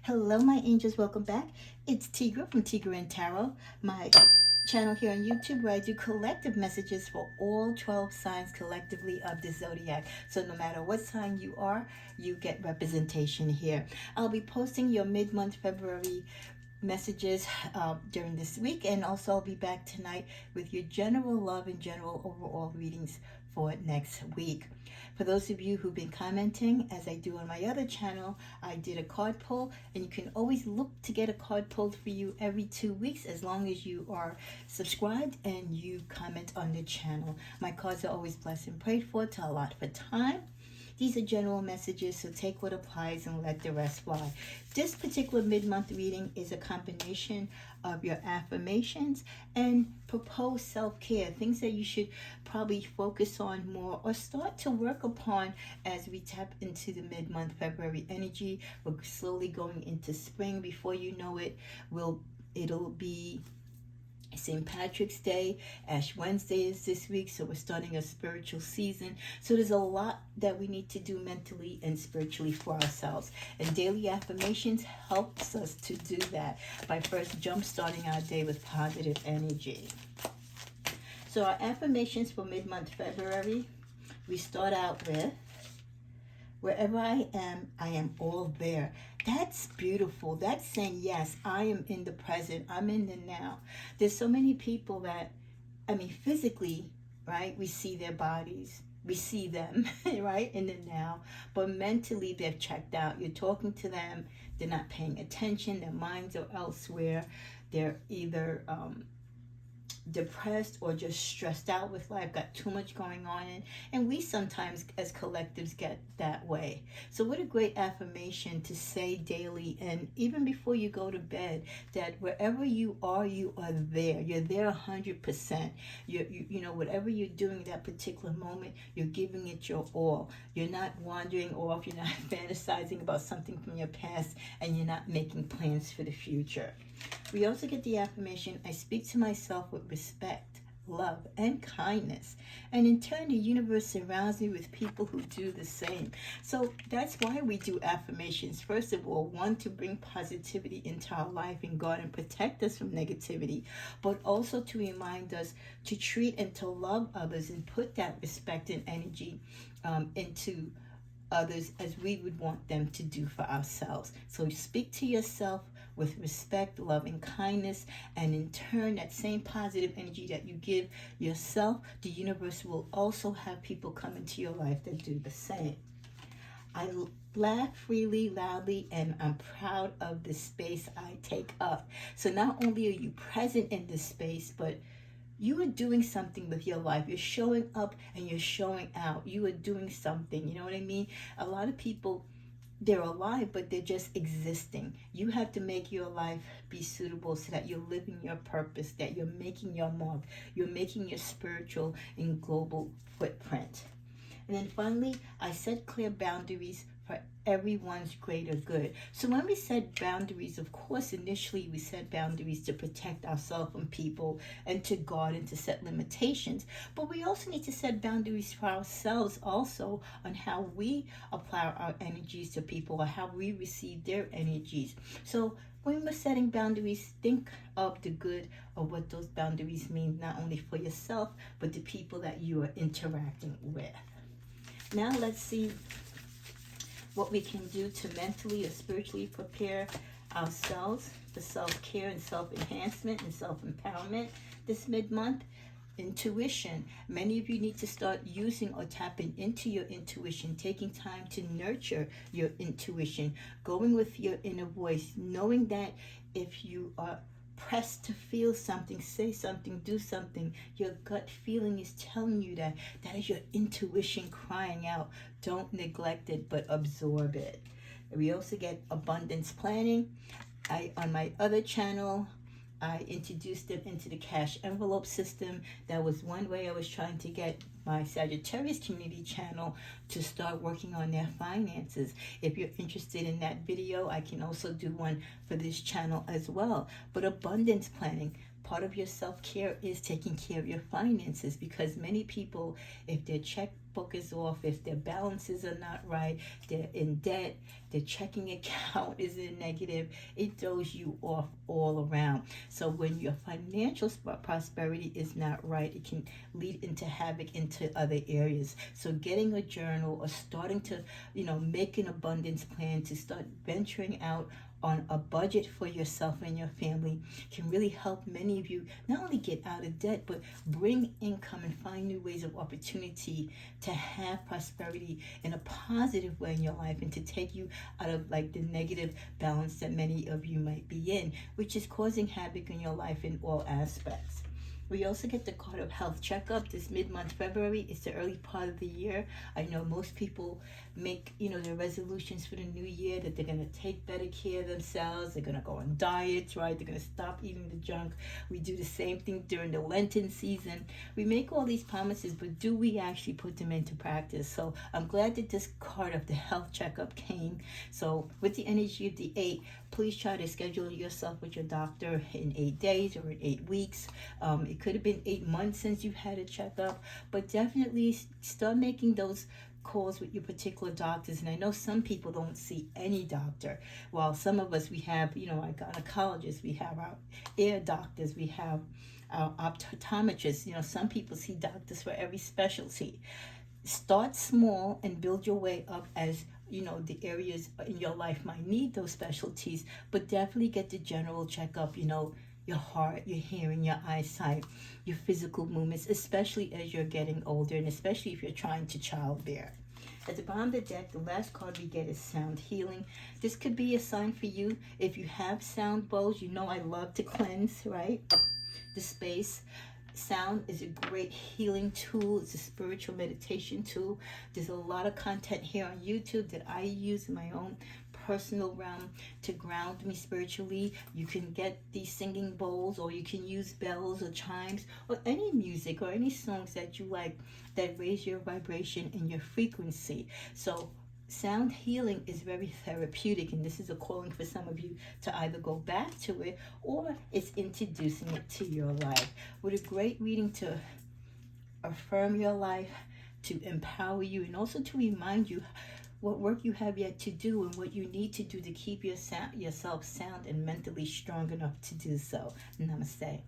Hello, my angels. Welcome back. It's Tigra from Tigra and Tarot, my channel here on YouTube where I do collective messages for all 12 signs collectively of the zodiac. So no matter what sign you are, you get representation here. I'll be posting your mid-month February messages during this week, and also I'll be back tonight with your general love and general overall readings for next week. For those of you who've been commenting, as I do on my other channel, I did a card pull, and you can always look to get a card pulled for you every 2 weeks as long as you are subscribed and you comment on the channel. My cards are always blessed and prayed for to allot for time. These are general messages, so take what applies and let the rest fly. This particular mid-month reading is a combination of your affirmations and proposed self-care, things that you should probably focus on more or start to work upon as we tap into the mid-month February energy. We're slowly going into spring. Before you know it, it'll be St. Patrick's Day. Ash Wednesday is this week, so we're starting a spiritual season. So there's a lot that we need to do mentally and spiritually for ourselves. And daily affirmations helps us to do that by first jump-starting our day with positive energy. So our affirmations for mid-month February, we start out with, wherever I am all there. That's beautiful. That's saying, yes, I am in the present. I'm in the now. There's so many people that, physically, right, we see their bodies. We see them, right, in the now. But mentally, they're checked out. You're talking to them. They're not paying attention. Their minds are elsewhere. They're either depressed or just stressed out with life, got too much going on, and we sometimes as collectives get that way. So what a great affirmation to say daily, and even before you go to bed, that wherever you are there. You're there 100%. You know, whatever you're doing at that particular moment, you're giving it your all. You're not wandering off. You're not fantasizing about something from your past, and you're not making plans for the future. We also get the affirmation, I speak to myself with respect, love, and kindness. And in turn, the universe surrounds me with people who do the same. So that's why we do affirmations. First of all, one, to bring positivity into our life and guard and protect us from negativity, but also to remind us to treat and to love others and put that respect and energy into others as we would want them to do for ourselves. So speak to yourself with respect, love, and kindness, and in turn, that same positive energy that you give yourself, the universe will also have people come into your life that do the same. I laugh freely, loudly, and I'm proud of the space I take up. So not only are you present in this space, but you are doing something with your life. You're showing up and you're showing out. You are doing something. You know what I mean? A lot of people, they're alive, but they're just existing. You have to make your life be suitable so that you're living your purpose, that you're making your mark, you're making your spiritual and global footprint. And then finally, I set clear boundaries for everyone's greater good. So when we set boundaries, of course, initially we set boundaries to protect ourselves from people and to guard and to set limitations. But we also need to set boundaries for ourselves also on how we apply our energies to people or how we receive their energies. So when we're setting boundaries, think of the good of what those boundaries mean, not only for yourself, but the people that you are interacting with. Now let's see what we can do to mentally or spiritually prepare ourselves for self-care and self-enhancement and self-empowerment this mid-month. Intuition. Many of you need to start using or tapping into your intuition, taking time to nurture your intuition, going with your inner voice, knowing that if you are pressed to feel something, say something, do something, your gut feeling is telling you that. That is your intuition crying out. Don't neglect it, but absorb it. We also get abundance planning. On my other channel, I introduced them into the cash envelope system. That was one way I was trying to get my Sagittarius community channel to start working on their finances. If you're interested in that video, I can also do one for this channel as well. But abundance planning, part of your self-care is taking care of your finances, because many people, if their check checkbook is off, if their balances are not right, they're in debt, their checking account is in negative, it throws you off all around. So when your financial prosperity is not right, it can lead into havoc into other areas. So getting a journal or starting to, make an abundance plan, to start venturing out on a budget for yourself and your family can really help many of you not only get out of debt, but bring income and find new ways of opportunity to have prosperity in a positive way in your life, and to take you out of like the negative balance that many of you might be in, which is causing havoc in your life in all aspects. We also get the card of health checkup this mid-month February. It's the early part of the year. I know most people make, their resolutions for the new year that they're going to take better care of themselves. They're going to go on diets, right? They're going to stop eating the junk. We do the same thing during the Lenten season. We make all these promises, but do we actually put them into practice? So I'm glad that this card of the health checkup came. So with the energy of the 8, please try to schedule yourself with your doctor in 8 days or in 8 weeks. It could have been 8 months since you've had a checkup, but definitely start making those calls with your particular doctors. And I know some people don't see any doctor, while some of us, we have, our gynecologists, we have our ear doctors, we have our optometrists. Some people see doctors for every specialty. Start small and build your way up as the areas in your life might need those specialties, but definitely get the general checkup, your heart, your hearing, your eyesight, your physical movements, especially as you're getting older, and especially if you're trying to childbear. At the bottom of the deck, the last card we get is sound healing. This could be a sign for you. If you have sound bowls, I love to cleanse, right? The space. Sound is a great healing tool. It's a spiritual meditation tool. There's a lot of content here on YouTube that I use in my own personal realm to ground me spiritually. You can get these singing bowls, or you can use bells or chimes or any music or any songs that you like that raise your vibration and your frequency. So sound healing is very therapeutic, and this is a calling for some of you to either go back to it, or it's introducing it to your life. What a great reading to affirm your life, to empower you, and also to remind you what work you have yet to do and what you need to do to keep yourself sound and mentally strong enough to do so. Namaste.